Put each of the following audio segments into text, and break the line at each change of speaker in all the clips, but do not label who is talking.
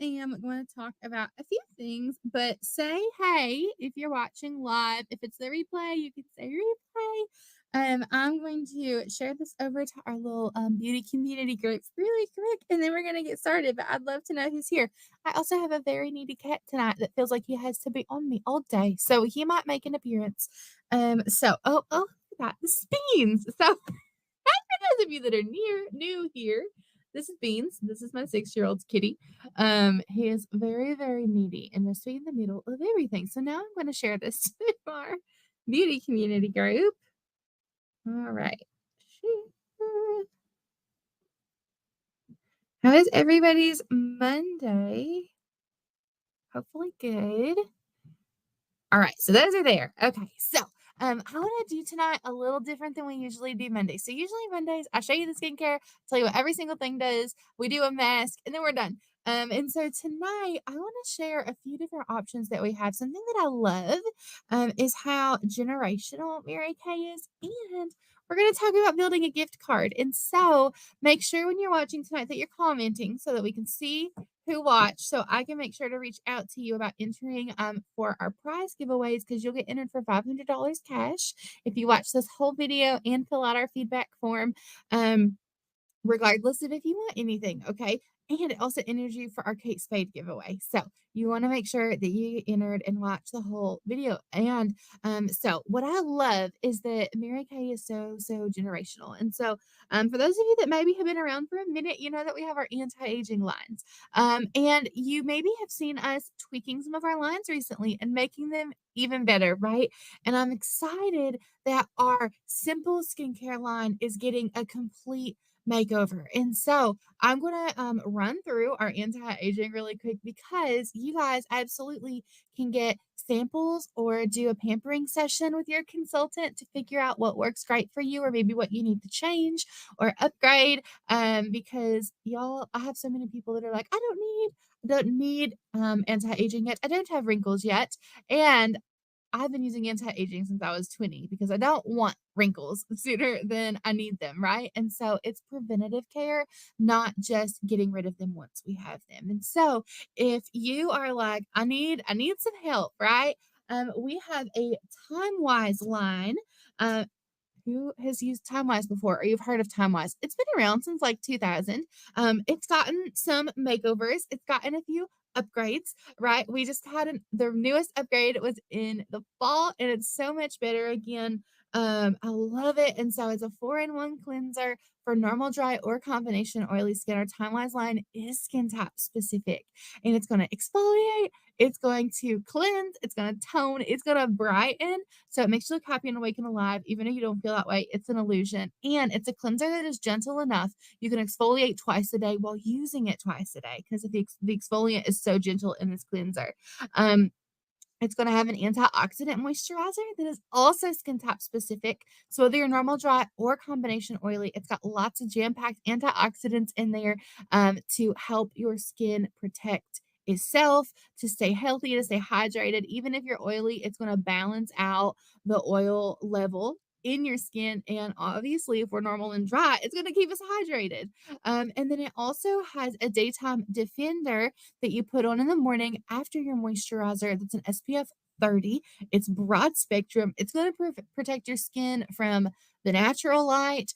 am going to talk about a few things, but say hey if you're watching live. If it's the replay, you can say replay. I'm going to share this over to our little beauty community group really quick, and then we're going to get started. But I'd love to know who's here. I also have a very needy cat tonight that feels like he has to be on me all day, so he might make an appearance. Oh, look at that, the Beans. So for those of you that are new here, this is Beans. This is my 6-year-old kitty. He is very, very needy and must be in the middle of everything. So now I'm going to share this to our beauty community group. All right. How is everybody's Monday? Hopefully good. All right, so those are there. Okay, so I want to do tonight a little different than we usually do Mondays. So usually Mondays, I show you the skincare, tell you what every single thing does. We do a mask, and then we're done. And so tonight, I want to share a few different options that we have. Something that I love is how generational Mary Kay is, and we're going to talk about building a gift card. And so make sure when you're watching tonight that you're commenting so that we can see who watch so I can make sure to reach out to you about entering for our prize giveaways because you'll get entered for $500 cash if you watch this whole video and fill out our feedback form. Regardless of if you want anything, okay? And it also enters you for our Kate Spade giveaway. So you want to make sure that you entered and watch the whole video. And so what I love is that Mary Kay is so generational. And so for those of you that maybe have been around for a minute, you know that we have our anti-aging lines. And you maybe have seen us tweaking some of our lines recently and making them even better, right? And I'm excited that our simple skincare line is getting a complete makeover. And so I'm going to run through our anti-aging really quick because you guys absolutely can get samples or do a pampering session with your consultant to figure out what works great for you or maybe what you need to change or upgrade. Because y'all, I have so many people that are like, I don't need anti-aging yet. I don't have wrinkles yet. And I've been using anti-aging since I was 20 because I don't want wrinkles sooner than I need them, right? And so it's preventative care, not just getting rid of them once we have them. And so if you are like, I need some help, right? We have a TimeWise line. Uh, who has used TimeWise before or you've heard of TimeWise? It's been around since like 2000. It's gotten some makeovers. It's gotten a few upgrades, right? We just had the newest upgrade was in the fall and it's so much better again. I love it. And so it's a 4-in-1 cleanser for normal, dry, or combination oily skin. Our TimeWise line is skin type specific and it's going to exfoliate, it's going to cleanse, it's going to tone, it's going to brighten. So it makes you look happy and awake and alive, even if you don't feel that way. It's an illusion. And it's a cleanser that is gentle enough. You can exfoliate twice a day while using it twice a day because the exfoliant is so gentle in this cleanser. Um, it's going to have an antioxidant moisturizer that is also skin type specific. So whether you're normal, dry, or combination oily, it's got lots of jam-packed antioxidants in there to help your skin protect itself, to stay healthy, to stay hydrated. Even if you're oily, it's going to balance out the oil level in your skin. And obviously, if we're normal and dry, it's going to keep us hydrated. And then it also has a daytime defender that you put on in the morning after your moisturizer that's an SPF 30. It's broad spectrum. It's going to protect your skin from the natural light.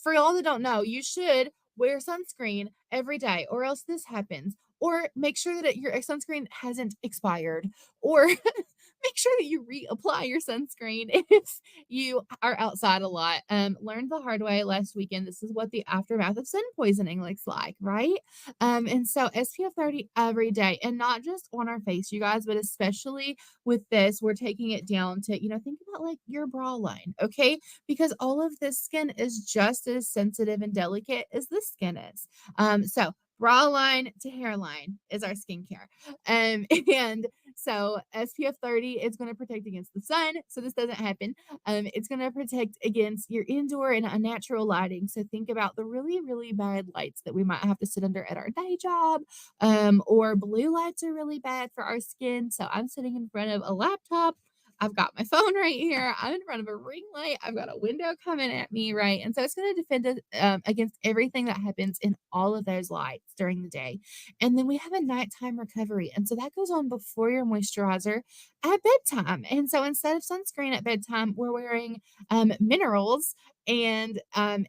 For y'all that don't know, you should wear sunscreen every day or else this happens. Or make sure that your sunscreen hasn't expired. Or make sure that you reapply your sunscreen if you are outside a lot. Learned the hard way last weekend. This is what the aftermath of sun poisoning looks like, right? And so SPF 30 every day, and not just on our face, you guys, but especially with this, we're taking it down to, think about like your bra line, okay? Because all of this skin is just as sensitive and delicate as this skin is. So bra line to hairline is our skincare. And so SPF 30 is going to protect against the sun. So this doesn't happen. It's going to protect against your indoor and unnatural lighting. So think about the really, really bad lights that we might have to sit under at our day job. Or blue lights are really bad for our skin. So I'm sitting in front of a laptop. I've got my phone right here. I'm in front of a ring light. I've got a window coming at me, right? And so it's going to defend us against everything that happens in all of those lights during the day. And then we have a nighttime recovery. And so that goes on before your moisturizer at bedtime. And so instead of sunscreen at bedtime, we're wearing minerals and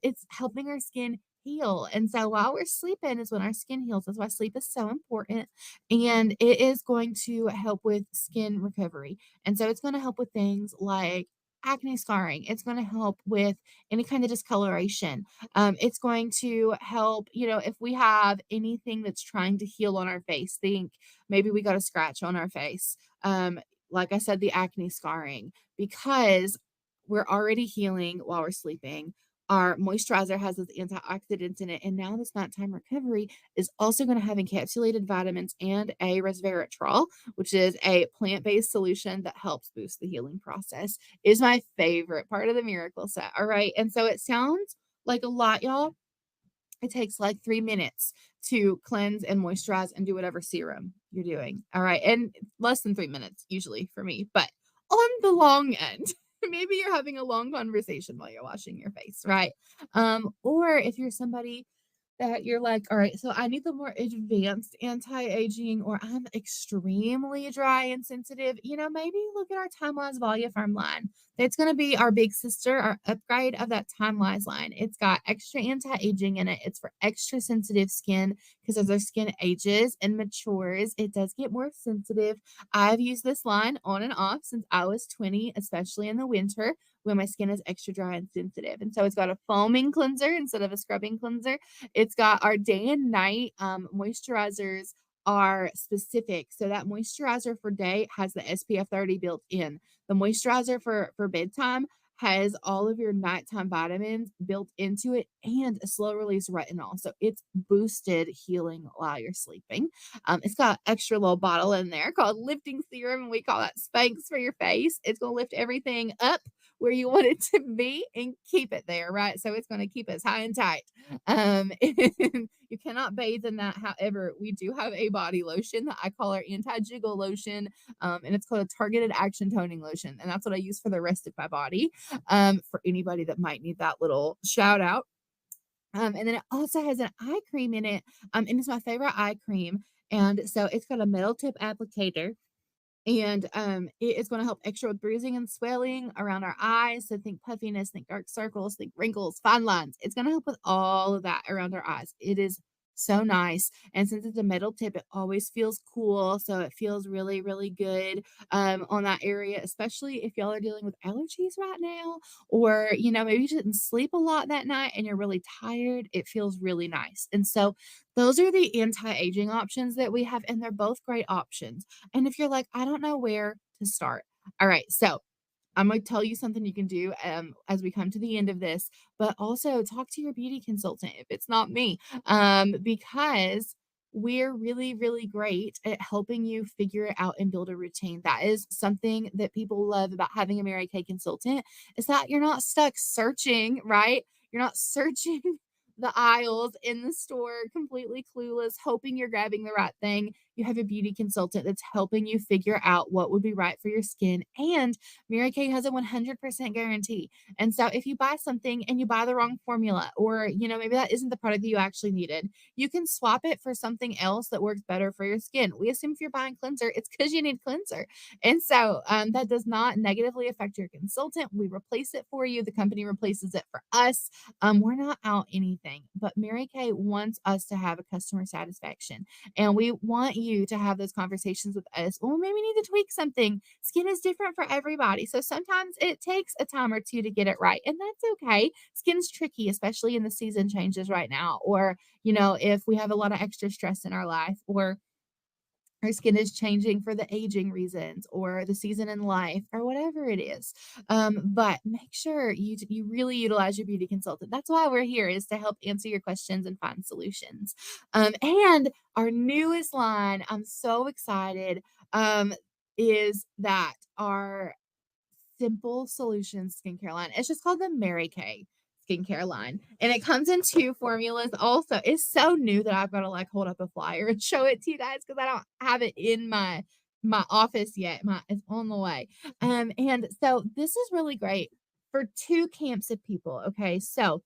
it's helping our skin heal. And so while we're sleeping is when our skin heals. That's why sleep is so important. And it is going to help with skin recovery. And so it's going to help with things like acne scarring. It's going to help with any kind of discoloration. It's going to help, if we have anything that's trying to heal on our face, think maybe we got a scratch on our face. Like I said, the acne scarring, because we're already healing while we're sleeping. Our moisturizer has those antioxidants in it. And now this nighttime recovery is also going to have encapsulated vitamins and a resveratrol, which is a plant-based solution that helps boost the healing process. Is my favorite part of the miracle set. All right. And so it sounds like a lot, y'all. It takes like 3 minutes to cleanse and moisturize and do whatever serum you're doing. All right. And less than 3 minutes usually for me, but on the long end, maybe you're having a long conversation while you're washing your face, right? Or if you're somebody that you're like, all right, so I need the more advanced anti-aging, or I'm extremely dry and sensitive, maybe look at our Time Wise Volufarm line. It's going to be our big sister, our upgrade of that Time Wise line. It's got extra anti-aging in it. It's for extra sensitive skin because as our skin ages and matures, it does get more sensitive. I've used this line on and off since I was 20, especially in the winter when my skin is extra dry and sensitive. And so it's got a foaming cleanser instead of a scrubbing cleanser. It's got our day and night moisturizers are specific. So that moisturizer for day has the SPF 30 built in. The moisturizer for bedtime has all of your nighttime vitamins built into it and a slow release retinol. So it's boosted healing while you're sleeping. It's got an extra little bottle in there called lifting serum, and we call that Spanx for your face. It's going to lift everything up where you want it to be and keep it there, right? So it's going to keep us high and tight. And you cannot bathe in that. However, we do have a body lotion that I call our anti-jiggle lotion, and it's called a targeted action toning lotion, and that's what I use for the rest of my body. For anybody that might need that little shout out. And then it also has an eye cream in it, and it's my favorite eye cream. And so it's got a metal tip applicator and, it is gonna help extra with bruising and swelling around our eyes. So think puffiness, think dark circles, think wrinkles, fine lines. It's gonna help with all of that around our eyes. It is so nice. And since it's a metal tip, it always feels cool. So it feels really, really good on that area, especially if y'all are dealing with allergies right now, or maybe you didn't sleep a lot that night and you're really tired. It feels really nice. And so those are the anti-aging options that we have, and they're both great options. And if you're like, I don't know where to start. All right. So I'm going to tell you something you can do as we come to the end of this, but also talk to your beauty consultant if it's not me, because we're really, really great at helping you figure it out and build a routine. That is something that people love about having a Mary Kay consultant, is that you're not stuck searching, right? You're not searching the aisles in the store, completely clueless, hoping you're grabbing the right thing. You have a beauty consultant that's helping you figure out what would be right for your skin. And Mary Kay has a 100% guarantee. And so if you buy something and you buy the wrong formula, or, maybe that isn't the product that you actually needed, you can swap it for something else that works better for your skin. We assume if you're buying cleanser, it's because you need cleanser. And so that does not negatively affect your consultant. We replace it for you. The company replaces it for us. We're not out anything, but Mary Kay wants us to have a customer satisfaction, and we want you to have those conversations with us. Well, maybe we need to tweak something. Skin is different for everybody, so sometimes it takes a time or two to get it right, and that's okay. Skin's tricky, especially in the season changes right now, or if we have a lot of extra stress in our life, or our skin is changing for the aging reasons or the season in life or whatever it is. But make sure you really utilize your beauty consultant. That's why we're here, is to help answer your questions and find solutions. And our newest line, I'm so excited, is that our Simple Solutions skincare line. It's just called the Mary Kay skincare line. And it comes in two formulas also. It's so new that I've got to like hold up a flyer and show it to you guys because I don't have it in my my office yet. It's on the way. And so this is really great for 2 camps of people, okay? So,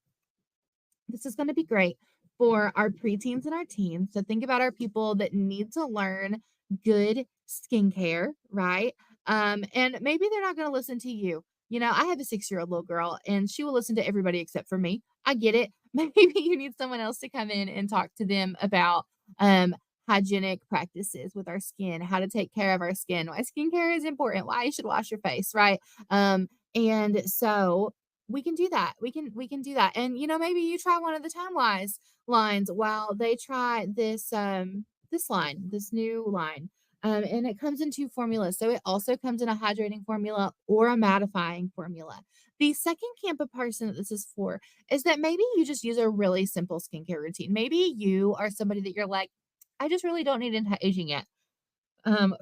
this is gonna be great for our preteens and our teens. So think about our people that need to learn good skincare, right? And maybe they're not gonna listen to you. You know, I have a 6-year-old little girl, and she will listen to everybody except for me. I get it. Maybe you need someone else to come in and talk to them about, hygienic practices with our skin, how to take care of our skin, why skincare is important, why you should wash your face, right? And so we can do that. We can do that. And maybe you try one of the Time Wise lines while they try this new line. And it comes in 2 formulas. So it also comes in a hydrating formula or a mattifying formula. The second camp of person that this is for is that maybe you just use a really simple skincare routine. Maybe you are somebody that you're like, I just really don't need anti-aging yet.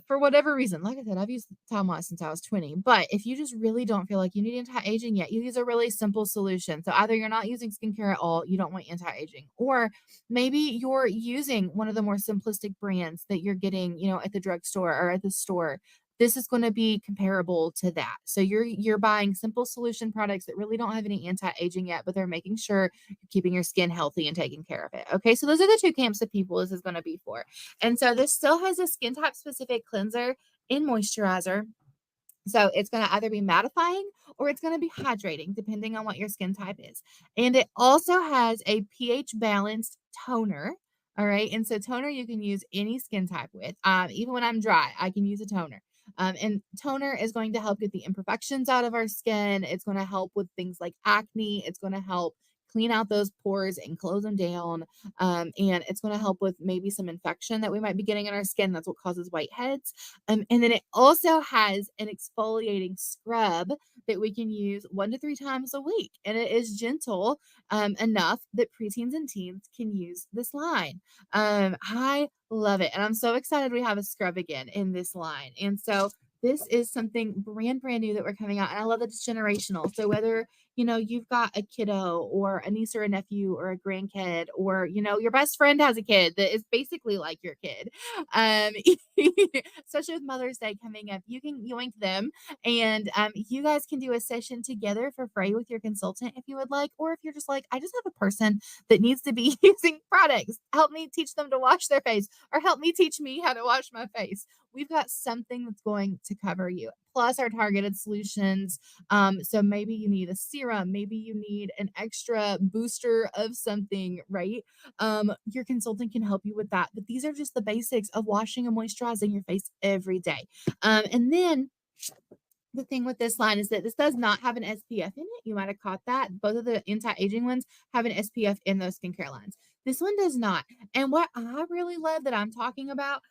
For whatever reason, like I said, I've used Time Loss since I was 20, but if you just really don't feel like you need anti-aging yet, you use a really simple solution. So either you're not using skincare at all, you don't want anti-aging, or maybe you're using one of the more simplistic brands that you're getting, at the drugstore or at the store. This is going to be comparable to that. So you're buying simple solution products that really don't have any anti-aging yet, but they're making sure you're keeping your skin healthy and taking care of it. Okay, so those are the 2 camps of people this is going to be for. And so this still has a skin type specific cleanser and moisturizer. So it's going to either be mattifying or it's going to be hydrating, depending on what your skin type is. And it also has a pH balanced toner. All right. And so toner you can use any skin type with. Even when I'm dry, I can use a toner. And toner is going to help get the imperfections out of our skin. It's going to help with things like acne. It's going to help clean out those pores and close them down. And it's going to help with maybe some infection that we might be getting in our skin. That's what causes whiteheads. And then it also has an exfoliating scrub that we can use 1 to 3 times a week. And it is gentle enough that preteens and teens can use this line. I love it. And I'm so excited we have a scrub again in this line. And so this is something brand new that we're coming out. And I love that it's generational. So whether you've got a kiddo or a niece or a nephew or a grandkid, or, your best friend has a kid that is basically like your kid. Um, especially with Mother's Day coming up, you can yoink them and you guys can do a session together for free with your consultant if you would like, or if you're just like, I just have a person that needs to be using products. Help me teach them to wash their face, or help me teach me how to wash my face. We've got something that's going to cover you, plus our targeted solutions. So maybe you need a serum, maybe you need an extra booster of something, right? Your consultant can help you with that. But these are just the basics of washing and moisturizing your face every day. And then the thing with this line is that this does not have an SPF in it. You might have caught that. Both of the anti-aging ones have an SPF in those skincare lines. This one does not. And what I really love that I'm talking about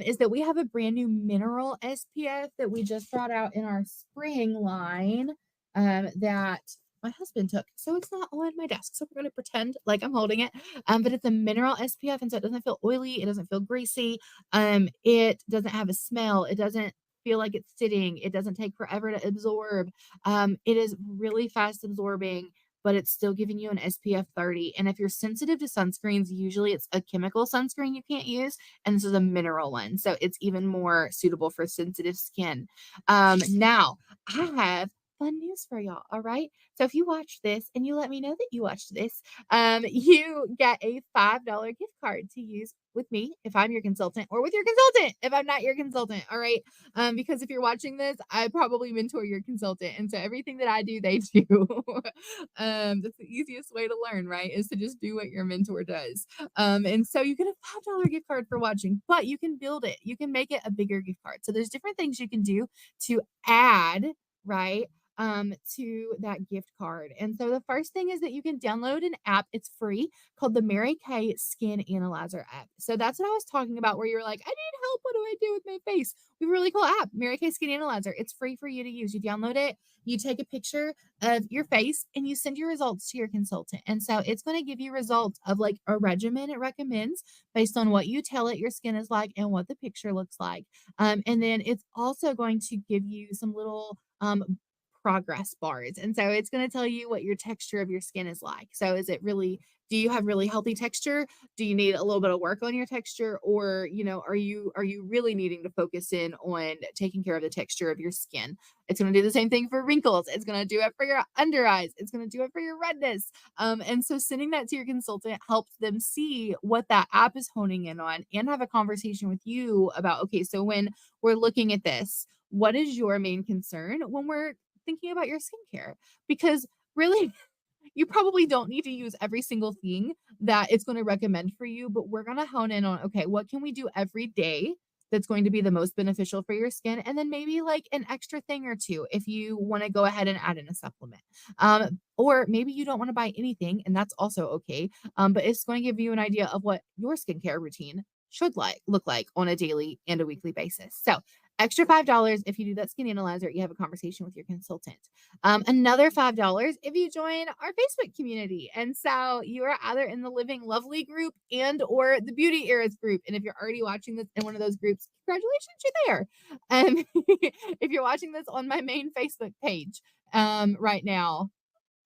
is that we have a brand new mineral SPF that we just brought out in our spring line that my husband took. So it's not on my desk. So we're going to pretend like I'm holding it. But it's a mineral SPF. And so it doesn't feel oily. It doesn't feel greasy. It doesn't have a smell. It doesn't feel like it's sitting. It doesn't take forever to absorb. It is really fast absorbing, but it's still giving you an SPF 30. And if you're sensitive to sunscreens, usually it's a chemical sunscreen you can't use. And this is a mineral one. So it's even more suitable for sensitive skin. Now, I have fun news for y'all. All right. So if you watch this and you let me know that you watched this, you get a $5 gift card to use with me if I'm your consultant, or with your consultant if I'm not your consultant. All right. Because if you're watching this, I probably mentor your consultant. And so everything that I do, they do. That's the easiest way to learn, right? Is to just do what your mentor does. And so you get a $5 gift card for watching, but you can build it. You can make it a bigger gift card. So there's different things you can do to add, right? To that gift card. And so the first thing is that you can download an app. It's free, called the Mary Kay Skin Analyzer app. So that's what I was talking about, where you're like, I need help. What do I do with my face? We have a really cool app, Mary Kay Skin Analyzer. It's free for you to use. You download it, you take a picture of your face, and you send your results to your consultant. And so it's going to give you results of like a regimen it recommends based on what you tell it your skin is like and what the picture looks like. And then it's also going to give you some little progress bars. And so it's going to tell you what your texture of your skin is like. So is it really, do you have really healthy texture? Do you need a little bit of work on your texture? Or, are you really needing to focus in on taking care of the texture of your skin? It's going to do the same thing for wrinkles. It's going to do it for your under eyes. It's going to do it for your redness. And so sending that to your consultant helps them see what that app is honing in on and have a conversation with you about, okay, so when we're looking at this, what is your main concern when we're thinking about your skincare? Because really, you probably don't need to use every single thing that it's going to recommend for you, but we're going to hone in on, okay, what can we do every day that's going to be the most beneficial for your skin? And then maybe like an extra thing or two if you want to go ahead and add in a supplement. Or maybe you don't want to buy anything, and that's also okay. But it's going to give you an idea of what your skincare routine should look like on a daily and a weekly basis. So extra $5 if you do that skin analyzer, you have a conversation with your consultant. Another $5 if you join our Facebook community. And so you are either in the Living Lovely group and or the Beauty Eras group. And if you're already watching this in one of those groups, congratulations, you're there. If you're watching this on my main Facebook page right now,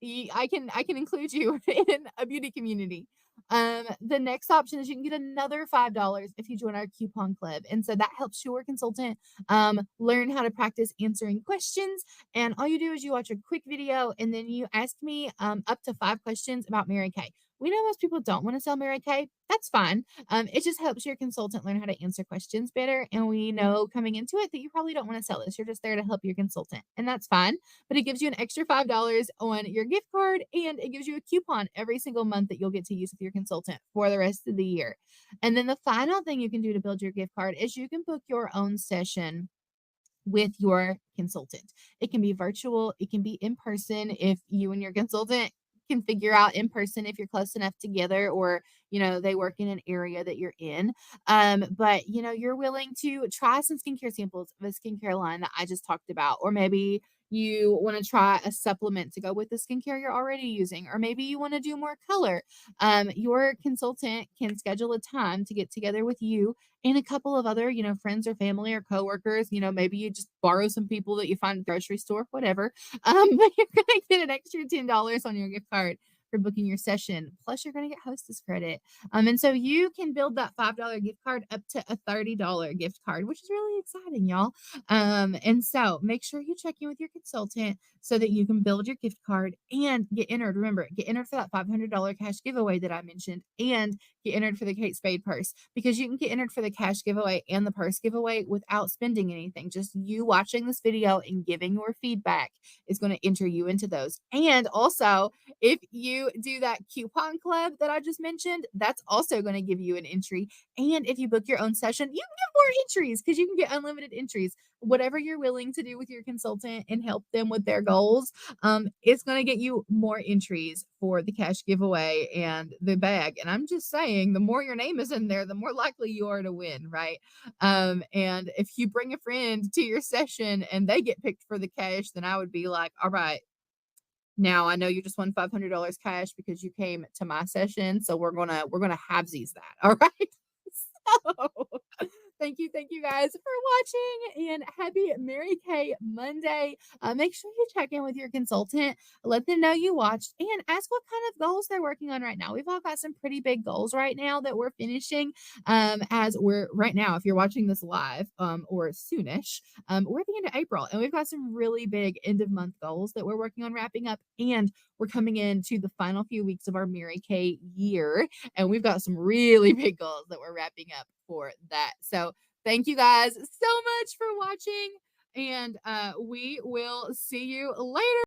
I can include you in a beauty community. The next option is you can get another $5 if you join our coupon club. And so that helps your consultant learn how to practice answering questions. And all you do is you watch a quick video and then you ask me up to 5 questions about Mary Kay. We know most people don't want to sell Mary Kay. That's fine. It just helps your consultant learn how to answer questions better. And we know coming into it that you probably don't want to sell this. You're just there to help your consultant. And that's fine, but it gives you an extra $5 on your gift card and it gives you a coupon every single month that you'll get to use with your consultant for the rest of the year. And then the final thing you can do to build your gift card is you can book your own session with your consultant. It can be virtual, it can be in person if you and your consultant can figure out in person if you're close enough together or they work in an area that you're in. But you're willing to try some skincare samples of a skincare line that I just talked about, or maybe you want to try a supplement to go with the skincare you're already using, or maybe you want to do more color. Your consultant can schedule a time to get together with you and a couple of other, friends or family or coworkers. Maybe you just borrow some people that you find at the grocery store, whatever. But you're gonna get an extra $10 on your gift card for booking your session. Plus, you're gonna get hostess credit. And so you can build that $5 gift card up to a $30 gift card, which is really exciting, y'all. And so make sure you check in with your consultant so that you can build your gift card and get entered. Remember, get entered for that $500 cash giveaway that I mentioned, and get entered for the Kate Spade purse, because you can get entered for the cash giveaway and the purse giveaway without spending anything. Just you watching this video and giving your feedback is going to enter you into those. And also, if you do that coupon club that I just mentioned, that's also going to give you an entry. And if you book your own session, you can get more entries because you can get unlimited entries. Whatever you're willing to do with your consultant and help them with their goals, it's going to get you more entries for the cash giveaway and the bag. And I'm just saying, the more your name is in there, the more likely you are to win, right? And if you bring a friend to your session and they get picked for the cash, then I would be like, all right, now I know you just won $500 cash because you came to my session, so we're gonna halvesies that. All right. So thank you guys for watching, and happy Mary Kay Monday. Make sure you check in with your consultant, let them know you watched, and ask what kind of goals they're working on right now. We've all got some pretty big goals right now that we're finishing. As we're right now, if you're watching this live, or soonish, we're at the end of April, and we've got some really big end of month goals that we're working on wrapping up, and we're coming into the final few weeks of our Mary Kay year, and we've got some really big goals that we're wrapping up for that. So thank you guys so much for watching, and we will see you later.